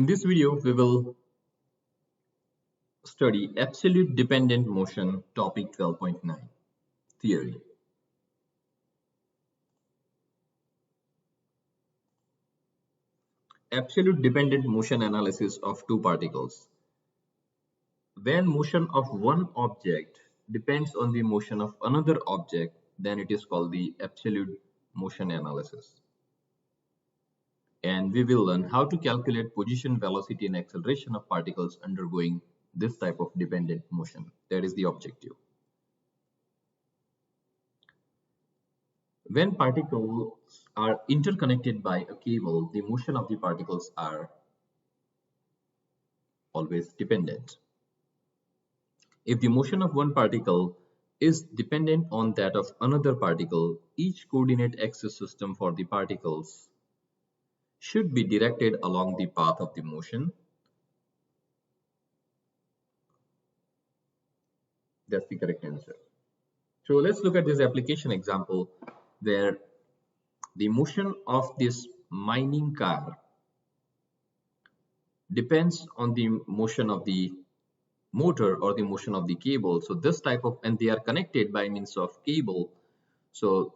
In this video, we will study absolute dependent motion, topic 12.9, theory. Absolute dependent motion analysis of two particles. When motion of one object depends on the motion of another object, then it is called the absolute motion analysis. And we will learn how to calculate position, velocity, and acceleration of particles undergoing this type of dependent motion. That is the objective. When particles are interconnected by a cable, the motion of the particles are always dependent. If the motion of one particle is dependent on that of another particle, each coordinate axis system for the particles should be directed along the path of the motion. That's the correct answer. So let's look at this application example where the motion of this mining car depends on the motion of the motor or the motion of the cable. So this type of, and they are connected by means of cable. So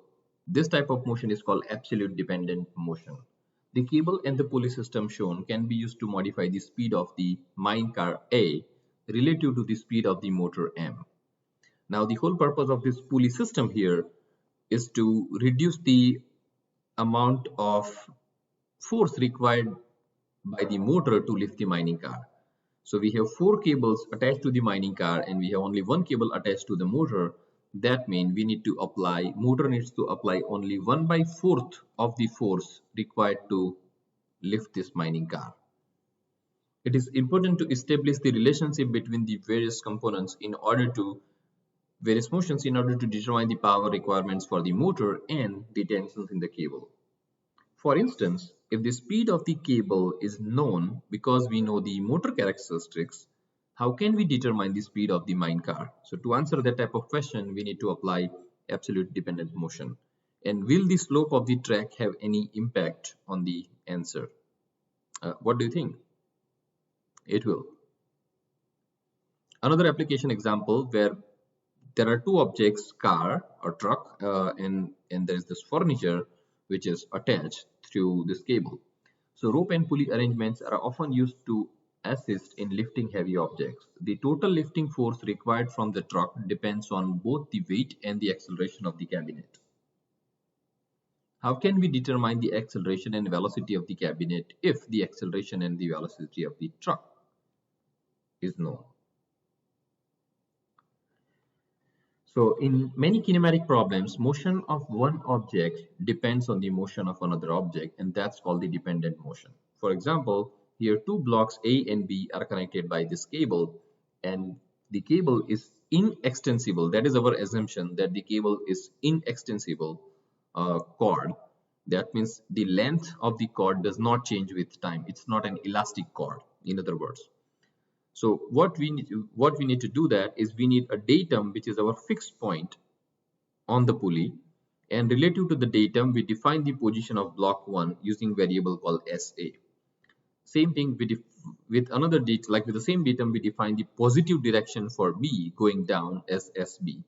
this type of motion is called absolute dependent motion. The cable and the pulley system shown can be used to modify the speed of the mine car A relative to the speed of the motor M. Now the whole purpose of this pulley system here is to reduce the amount of force required by the motor to lift the mining car. So we have 4 cables attached to the mining car and we have only 1 cable attached to the motor. That means motor needs to apply only 1/4 of the force required to lift this mining car. It is important to establish the relationship between the various components various motions in order to determine the power requirements for the motor and the tensions in the cable. For instance, if the speed of the cable is known because we know the motor characteristics, how can we determine the speed of the mine car? So to answer that type of question, we need to apply absolute dependent motion. And will the slope of the track have any impact on the answer? What do you think? It will. Another application example where there are two objects, car or truck, and there is this furniture which is attached through this cable. So rope and pulley arrangements are often used to assist in lifting heavy objects. The total lifting force required from the truck depends on both the weight and the acceleration of the cabinet. How can we determine the acceleration and velocity of the cabinet if the acceleration and the velocity of the truck is known? So in many kinematic problems, motion of one object depends on the motion of another object, and that's called the dependent motion. For example, here two blocks A and B are connected by this cable, and the cable is inextensible. That is our assumption, that the cable is inextensible cord. That means the length of the cord does not change with time. It's not an elastic cord, in other words. So what we need to do that is we need a datum which is our fixed point on the pulley, and relative to the datum we define the position of block 1 using variable called SA. Same thing with another datum, like with the same datum we define the positive direction for B going down as SB.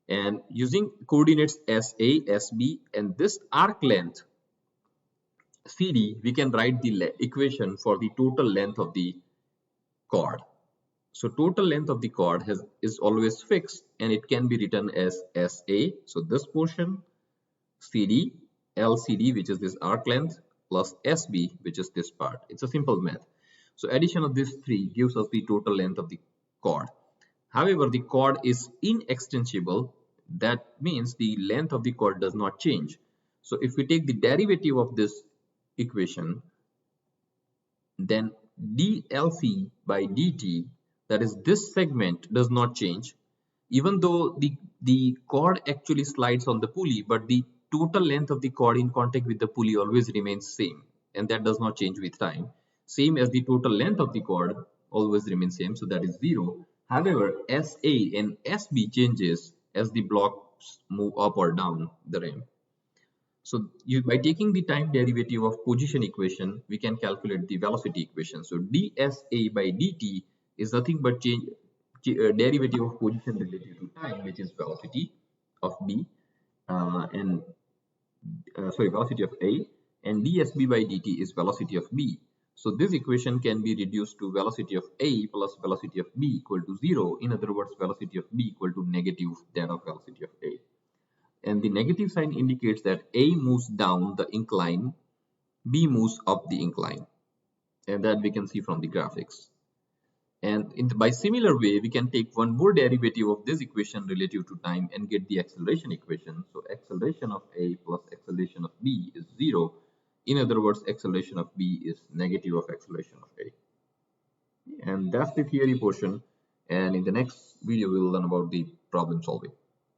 And using coordinates SA, SB, and this arc length CD, we can write the equation for the total length of the cord. So total length of the cord is always fixed, and it can be written as SA. So this portion, CD, LCD, which is this arc length, plus SB, which is this part. It's a simple math. So addition of these three gives us the total length of the cord. However, the cord is inextensible. That means the length of the cord does not change. So if we take the derivative of this equation, then dLc by dt, that is this segment, does not change, even though the cord actually slides on the pulley, but the total length of the cord in contact with the pulley always remains same, and that does not change with time. Same as the total length of the cord always remains same, so that is 0. However, SA and SB changes as the blocks move up or down the ramp. So by taking the time derivative of position equation, we can calculate the velocity equation. So dsa by dt is nothing but derivative of position relative to time, which is velocity of b, and sorry, velocity of a, and dsb by dt is velocity of b. So this equation can be reduced to velocity of a plus velocity of b equal to 0. In other words, velocity of b equal to negative that of velocity of a. And the negative sign indicates that A moves down the incline, B moves up the incline, and that we can see from the graphics. And by similar way, we can take one more derivative of this equation relative to time and get the acceleration equation. So acceleration of A plus acceleration of B is 0. In other words, acceleration of B is negative of acceleration of A. And that's the theory portion. And in the next video, we'll learn about the problem solving.